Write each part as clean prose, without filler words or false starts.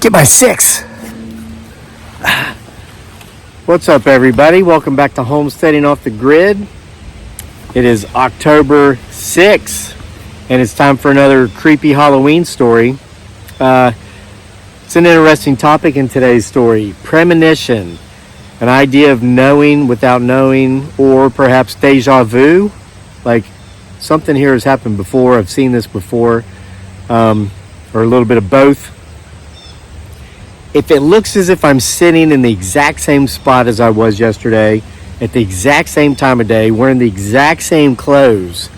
Get my 6. What's up, everybody? Welcome back to Homesteading Off the Grid. It is October 6th, and it's time for another creepy Halloween story. It's an interesting topic in today's story. Premonition, an idea of knowing without knowing, or perhaps deja vu. Like, something here has happened before. I've seen this before, or a little bit of both. If it looks as if I'm sitting in the exact same spot as I was yesterday, at the exact same time of day, wearing the exact same clothes,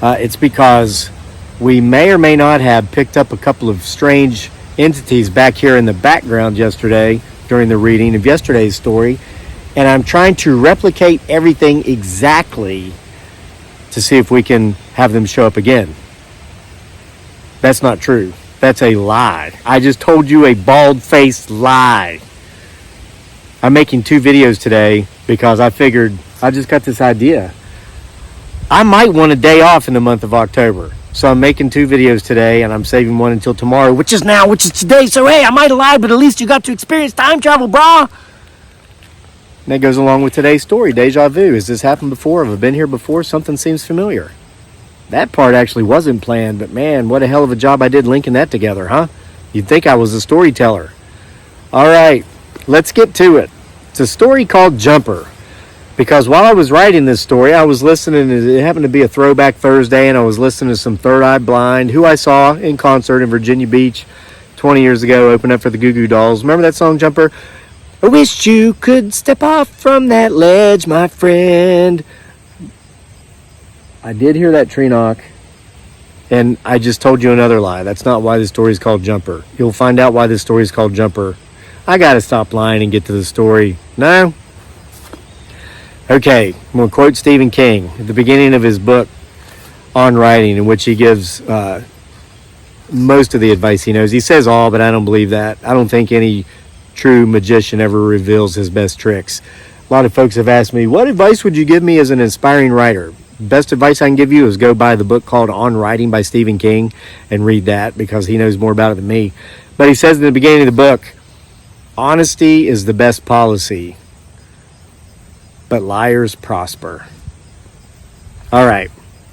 it's because we may or may not have picked up a couple of strange entities back here in the background yesterday during the reading of yesterday's story, and I'm trying to replicate everything exactly to see if we can have them show up again. That's not true. That's a lie. I just told you a bald-faced lie. I'm making 2 videos today because I figured I just got this idea. I might want a day off in the month of October. So I'm making 2 videos today, and I'm saving one until tomorrow, which is today. So hey, I might have lied, but at least you got to experience time travel, brah. And that goes along with today's story, deja vu. Has this happened before? Have I been here before? Something seems familiar. That part actually wasn't planned, but man, what a hell of a job I did linking that together, huh? You'd think I was a storyteller. All right, let's get to it. It's a story called Jumper. Because while I was writing this story, I was listening, it happened to be a throwback Thursday, and I was listening to some Third Eye Blind, who I saw in concert in Virginia Beach 20 years ago, open up for the Goo Goo Dolls. Remember that song, Jumper? I wish you could step off from that ledge, my friend. I did hear that tree knock, and I just told you another lie. That's not why this story is called Jumper. You'll find out why this story is called Jumper. I gotta stop lying and get to the story. No? Okay, I'm going to quote Stephen King at the beginning of his book on writing, in which he gives most of the advice he knows. He says all, but I don't believe that. I don't think any true magician ever reveals his best tricks. A lot of folks have asked me, what advice would you give me as an inspiring writer? Best advice I can give you is go buy the book called On Writing by Stephen King and read that, because he knows more about it than me. But he says in the beginning of the book, honesty is the best policy, but liars prosper. All right,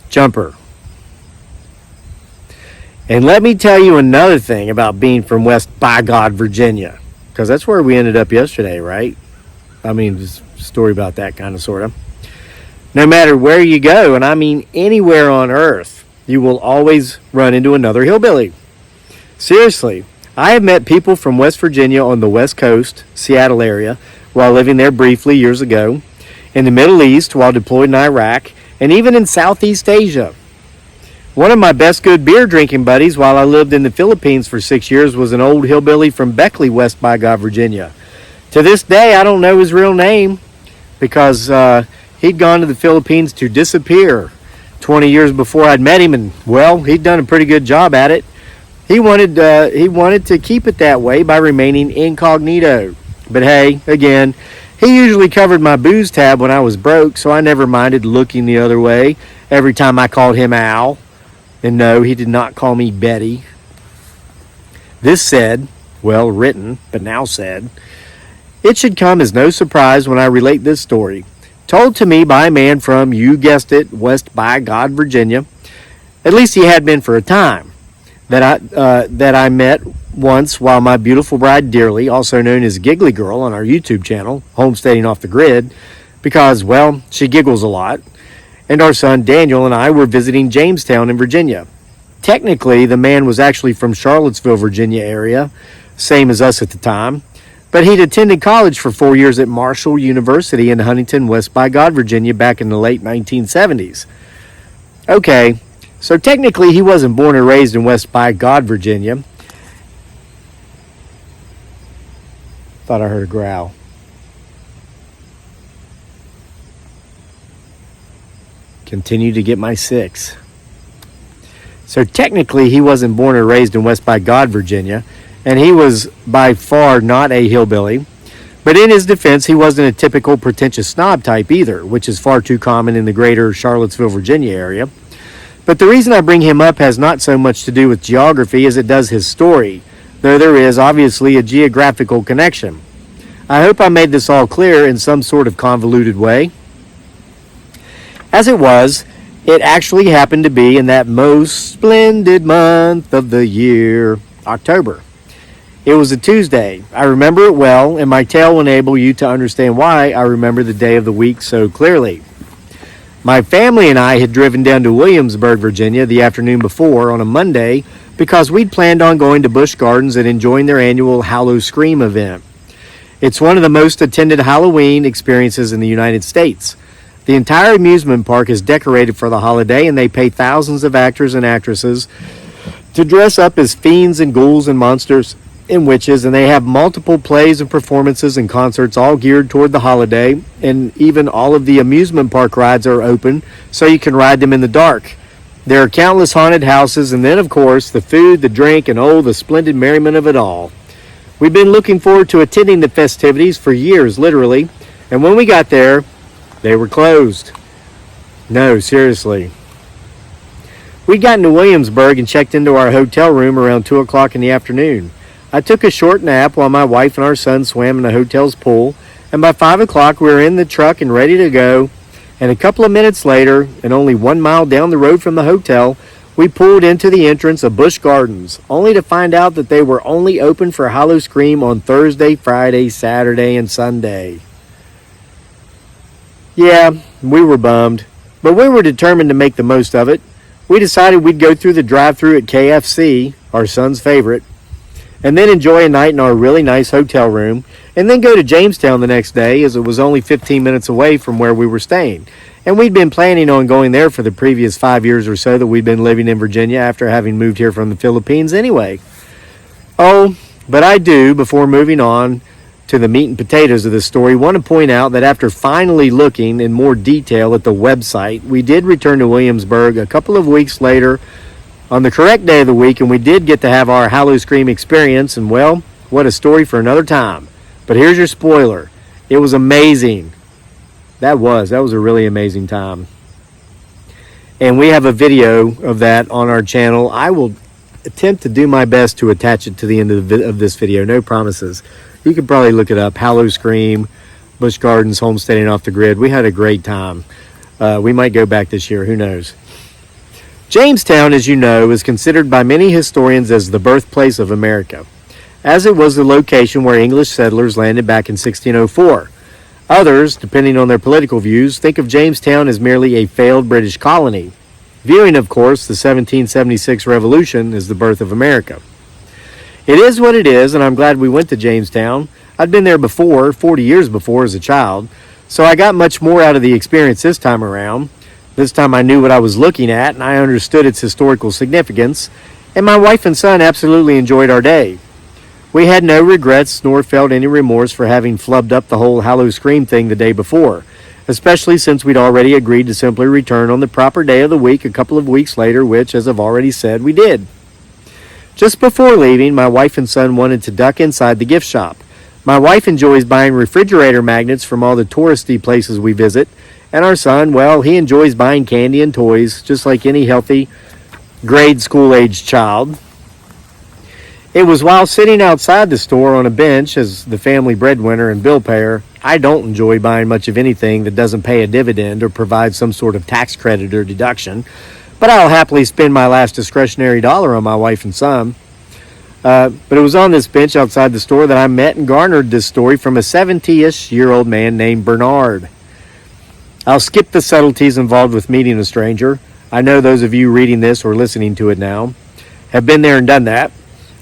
Jumper. And let me tell you another thing about being from West by God, Virginia, because that's where we ended up yesterday, right? I mean, just a story about that kind of, sort of. No matter where you go, and I mean anywhere on earth, you will always run into another hillbilly. Seriously, I have met people from West Virginia on the West Coast, Seattle area, while living there briefly years ago, in the Middle East while deployed in Iraq, and even in Southeast Asia. One of my best good beer drinking buddies while I lived in the Philippines for 6 years was an old hillbilly from Beckley, West by God, Virginia. To this day, I don't know his real name because he'd gone to the Philippines to disappear 20 years before I'd met him, and, well, he'd done a pretty good job at it. He wanted to keep it that way by remaining incognito. But hey, again, he usually covered my booze tab when I was broke, so I never minded looking the other way every time I called him Al. And no, he did not call me Betty. This said, well, written, but now said, it should come as no surprise when I relate this story, told to me by a man from, you guessed it, West by God, Virginia. At least he had been for a time, that I met once while my beautiful bride Dearly, also known as Giggly Girl on our YouTube channel, Homesteading Off the Grid, because, well, she giggles a lot, and our son Daniel and I were visiting Jamestown in Virginia. Technically, the man was actually from Charlottesville, Virginia area, same as us at the time, but he'd attended college for 4 years at Marshall University in Huntington, West by God, Virginia, back in the late 1970s. Okay, so technically he wasn't born or raised in West by God, Virginia. Thought I heard a growl. Continue to get my 6. So technically he wasn't born or raised in West by God, Virginia, and he was by far not a hillbilly. But in his defense, he wasn't a typical pretentious snob type either, which is far too common in the greater Charlottesville, Virginia area. But the reason I bring him up has not so much to do with geography as it does his story, though there is obviously a geographical connection. I hope I made this all clear in some sort of convoluted way. As it was, it actually happened to be in that most splendid month of the year, October. It was a Tuesday. I remember it well, and my tale will enable you to understand why I remember the day of the week so clearly. My family and I had driven down to Williamsburg, Virginia the afternoon before on a Monday because we'd planned on going to Busch Gardens and enjoying their annual Hallow Scream event. It's one of the most attended Halloween experiences in the United States. The entire amusement park is decorated for the holiday, and they pay thousands of actors and actresses to dress up as fiends and ghouls and monsters and witches, and they have multiple plays and performances and concerts all geared toward the holiday, and even all of the amusement park rides are open so you can ride them in the dark. There are countless haunted houses, and then, of course, the food, the drink, and the splendid merriment of it all. We've been looking forward to attending the festivities for years, literally, and when we got there, they were closed. No, seriously. We'd gotten to Williamsburg and checked into our hotel room around 2 o'clock in the afternoon. I took a short nap while my wife and our son swam in the hotel's pool, and by 5 o'clock we were in the truck and ready to go, and a couple of minutes later, and only 1 mile down the road from the hotel, we pulled into the entrance of Busch Gardens, only to find out that they were only open for Hallow Scream on Thursday, Friday, Saturday, and Sunday. Yeah, we were bummed, but we were determined to make the most of it. We decided we'd go through the drive-thru at KFC, our son's favorite, and then enjoy a night in our really nice hotel room, and then go to Jamestown the next day, as it was only 15 minutes away from where we were staying. And we'd been planning on going there for the previous 5 years or so that we'd been living in Virginia after having moved here from the Philippines anyway. Oh, but I do, before moving on to the meat and potatoes of this story, want to point out that after finally looking in more detail at the website, we did return to Williamsburg a couple of weeks later on the correct day of the week, and we did get to have our Hallow Scream experience, and well, what a story for another time. But here's your spoiler. It was amazing. That was a really amazing time. And we have a video of that on our channel. I will attempt to do my best to attach it to the end of this video. No promises. You could probably look it up. Hallow Scream, Busch Gardens, Homesteading Off the Grid. We had a great time. We might go back this year. Who knows? Jamestown, as you know, is considered by many historians as the birthplace of America, as it was the location where English settlers landed back in 1604. Others, depending on their political views, think of Jamestown as merely a failed British colony, viewing, of course, the 1776 Revolution as the birth of America. It is what it is, and I'm glad we went to Jamestown. I'd been there before, 40 years before as a child, so I got much more out of the experience this time around. This time I knew what I was looking at, and I understood its historical significance, and my wife and son absolutely enjoyed our day. We had no regrets nor felt any remorse for having flubbed up the whole Hallow Scream thing the day before, especially since we'd already agreed to simply return on the proper day of the week a couple of weeks later, which, as I've already said, we did. Just before leaving, my wife and son wanted to duck inside the gift shop. My wife enjoys buying refrigerator magnets from all the touristy places we visit, and our son, well, he enjoys buying candy and toys, just like any healthy grade school-aged child. It was while sitting outside the store on a bench as the family breadwinner and bill payer. I don't enjoy buying much of anything that doesn't pay a dividend or provide some sort of tax credit or deduction, but I'll happily spend my last discretionary dollar on my wife and son. But it was on this bench outside the store that I met and garnered this story from a 70-ish-year-old man named Bernard. I'll skip the subtleties involved with meeting a stranger. I know those of you reading this or listening to it now have been there and done that.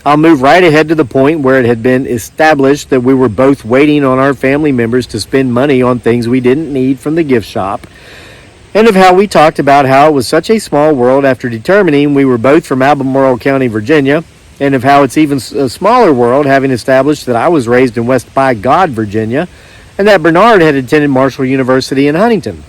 I'll move right ahead to the point where it had been established that we were both waiting on our family members to spend money on things we didn't need from the gift shop, and of how we talked about how it was such a small world after determining we were both from Albemarle County, Virginia, and of how it's even a smaller world having established that I was raised in West By God, Virginia, and that Bernard had attended Marshall University in Huntington.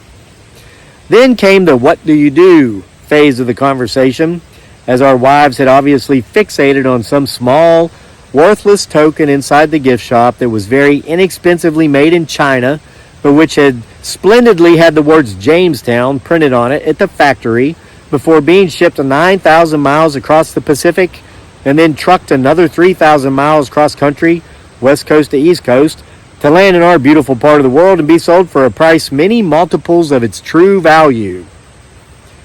Then came the what do you do phase of the conversation, as our wives had obviously fixated on some small, worthless token inside the gift shop that was very inexpensively made in China, but which had splendidly had the words Jamestown printed on it at the factory before being shipped 9,000 miles across the Pacific and then trucked another 3,000 miles cross country, west coast to east coast, to land in our beautiful part of the world and be sold for a price many multiples of its true value.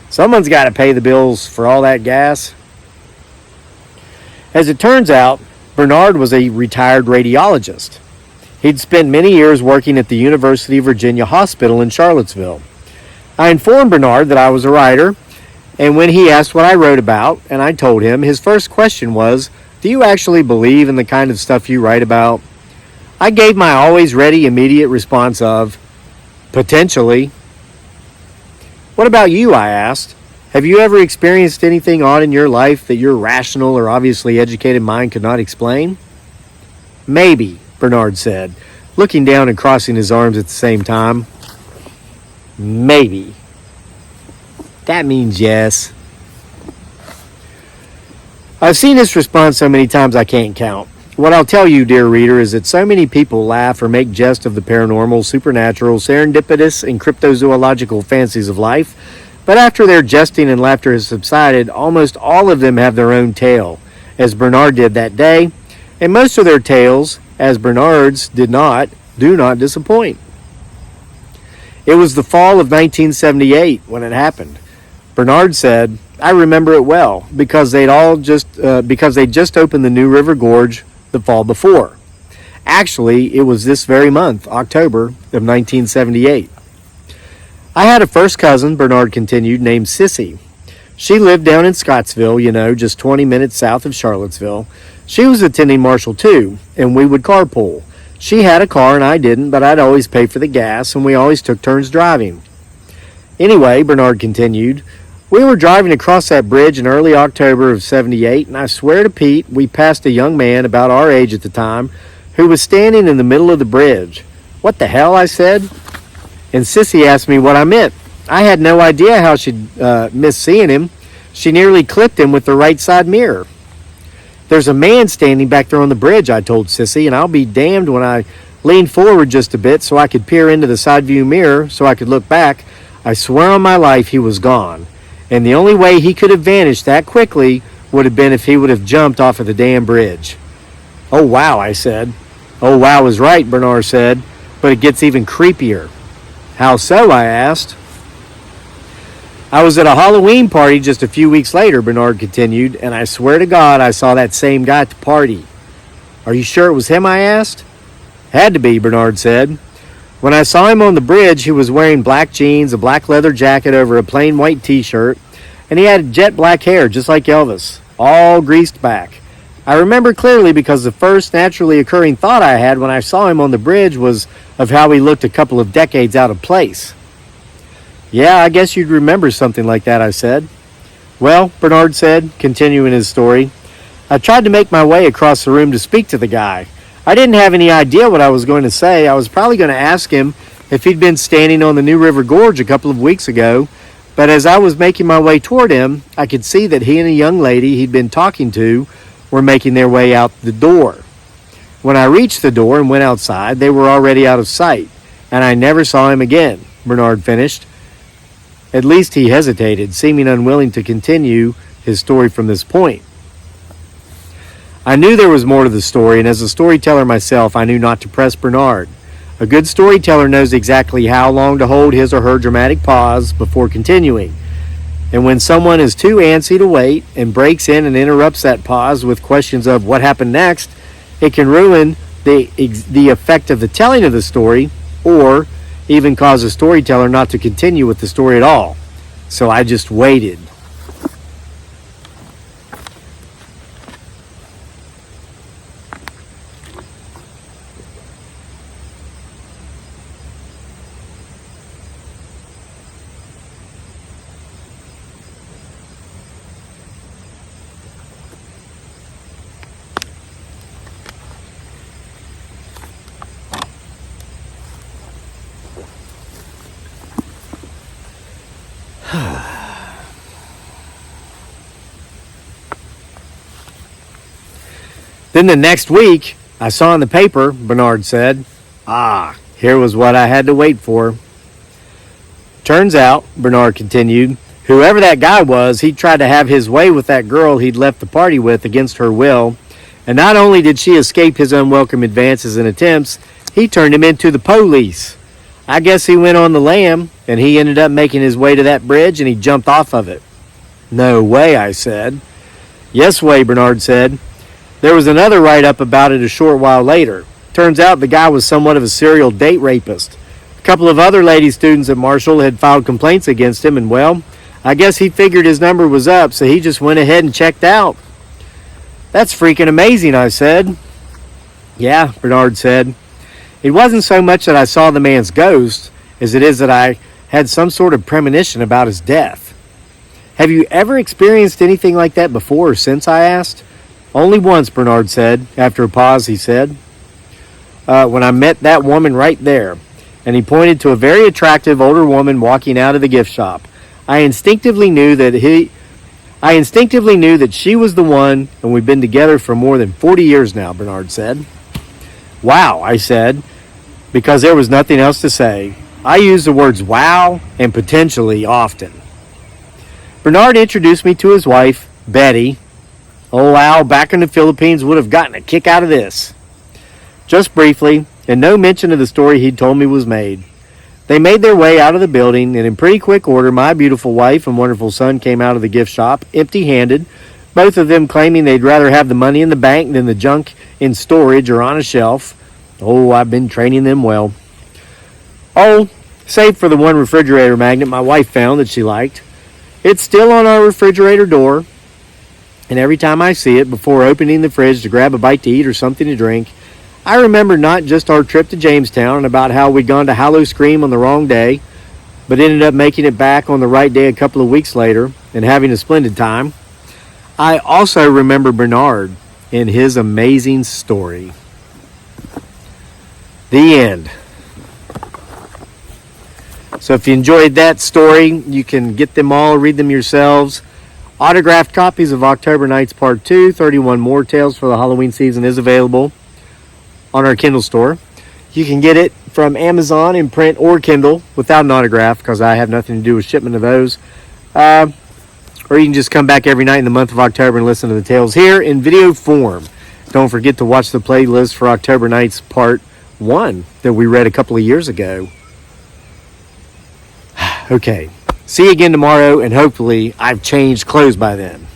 Someone's got to pay the bills for all that gas. As it turns out, Bernard was a retired radiologist. He'd spent many years working at the University of Virginia Hospital in Charlottesville. I informed Bernard that I was a writer, and when he asked what I wrote about, and I told him, his first question was, "Do you actually believe in the kind of stuff you write about?" I gave my always ready, immediate response of, "Potentially." "What about you?" I asked. "Have you ever experienced anything odd in your life that your rational or obviously educated mind could not explain?" "Maybe," Bernard said, looking down and crossing his arms at the same time. "Maybe. That means yes." I've seen this response so many times I can't count. What I'll tell you, dear reader, is that so many people laugh or make jest of the paranormal, supernatural, serendipitous, and cryptozoological fancies of life, but after their jesting and laughter has subsided, almost all of them have their own tale, as Bernard did that day, and most of their tales, as Bernard's do not disappoint. It was the fall of 1978 when it happened. Bernard said, "I remember it well because they'd just opened the New River Gorge the fall before. Actually, it was this very month, October of 1978. I had a first cousin," Bernard continued, "named Sissy. She lived down in Scottsville, just 20 minutes south of Charlottesville. She was attending Marshall too, and we would carpool. She had a car and I didn't, but I'd always pay for the gas, and we always took turns driving. Anyway," Bernard continued, "we were driving across that bridge in early October of 78, and I swear to Pete, we passed a young man about our age at the time who was standing in the middle of the bridge." "What the hell?" I said. And Sissy asked me what I meant. I had no idea how she'd missed seeing him. She nearly clipped him with the right side mirror. "There's a man standing back there on the bridge," I told Sissy, and I'll be damned when I leaned forward just a bit so I could peer into the side view mirror so I could look back. I swear on my life he was gone. And the only way he could have vanished that quickly would have been if he would have jumped off of the damn bridge. "Oh, wow," I said. "Oh, wow" is right, Bernard said, "but it gets even creepier." "How so?" I asked. "I was at a Halloween party just a few weeks later," Bernard continued, "and I swear to God I saw that same guy at the party." "Are you sure it was him?" I asked. "Had to be," Bernard said. "When I saw him on the bridge, he was wearing black jeans, a black leather jacket over a plain white t-shirt, and he had jet black hair just like Elvis, all greased back. I remember clearly because the first naturally occurring thought I had when I saw him on the bridge was of how he looked a couple of decades out of place." "Yeah, I guess you'd remember something like that," I said. "Well," Bernard said, continuing his story, "I tried to make my way across the room to speak to the guy. I didn't have any idea what I was going to say. I was probably going to ask him if he'd been standing on the New River Gorge a couple of weeks ago, but as I was making my way toward him, I could see that he and a young lady he'd been talking to were making their way out the door. When I reached the door and went outside, they were already out of sight, and I never saw him again," Bernard finished. At least he hesitated, seeming unwilling to continue his story from this point. I knew there was more to the story, and as a storyteller myself, I knew not to press Bernard. A good storyteller knows exactly how long to hold his or her dramatic pause before continuing. And when someone is too antsy to wait and breaks in and interrupts that pause with questions of what happened next, it can ruin the effect of the telling of the story, or even cause a storyteller not to continue with the story at all. So I just waited. Then the next week, I saw in the paper, Bernard said. Here was what I had to wait for. Turns out, Bernard continued, Whoever that guy was, he tried to have his way with that girl he'd left the party with against her will. And not only did she escape his unwelcome advances and attempts, he turned him into the police. I guess he went on the lam, and he ended up making his way to that bridge, and he jumped off of it. No way, I said. Yes way, Bernard said. There was another write-up about it a short while later. Turns out the guy was somewhat of a serial date rapist. A couple of other lady students at Marshall had filed complaints against him, and well, I guess he figured his number was up, so he just went ahead and checked out. That's freaking amazing, I said. Yeah, Bernard said. It wasn't so much that I saw the man's ghost as it is that I had some sort of premonition about his death. Have you ever experienced anything like that before or since, I asked? Only once, Bernard said. After a pause, he said. When I met that woman right there. And he pointed to a very attractive older woman walking out of the gift shop. I instinctively knew that she was the one, and we've been together for more than 40 years now, Bernard said. Wow, I said, because there was nothing else to say. I use the words wow and potentially often. Bernard introduced me to his wife, Betty. Oh, Al, back in the Philippines, would have gotten a kick out of this. Just briefly, and no mention of the story he'd told me was made. They made their way out of the building, and in pretty quick order, my beautiful wife and wonderful son came out of the gift shop, empty-handed, both of them claiming they'd rather have the money in the bank than the junk in storage or on a shelf. Oh, I've been training them well. Oh, save for the one refrigerator magnet my wife found that she liked. It's still on our refrigerator door, and every time I see it, before opening the fridge to grab a bite to eat or something to drink, I remember not just our trip to Jamestown and about how we'd gone to Hallow Scream on the wrong day, but ended up making it back on the right day a couple of weeks later and having a splendid time. I also remember Bernard and his amazing story. The end. So if you enjoyed that story, you can get them all, read them yourselves. Autographed copies of October Nights Part 2, 31 More Tales for the Halloween season is available on our Kindle store. You can get it from Amazon in print or Kindle without an autograph because I have nothing to do with shipment of those. Or you can just come back every night in the month of October and listen to the tales here in video form. Don't forget to watch the playlist for October Nights Part 1 that we read a couple of years ago. Okay, see you again tomorrow, and hopefully I've changed clothes by then.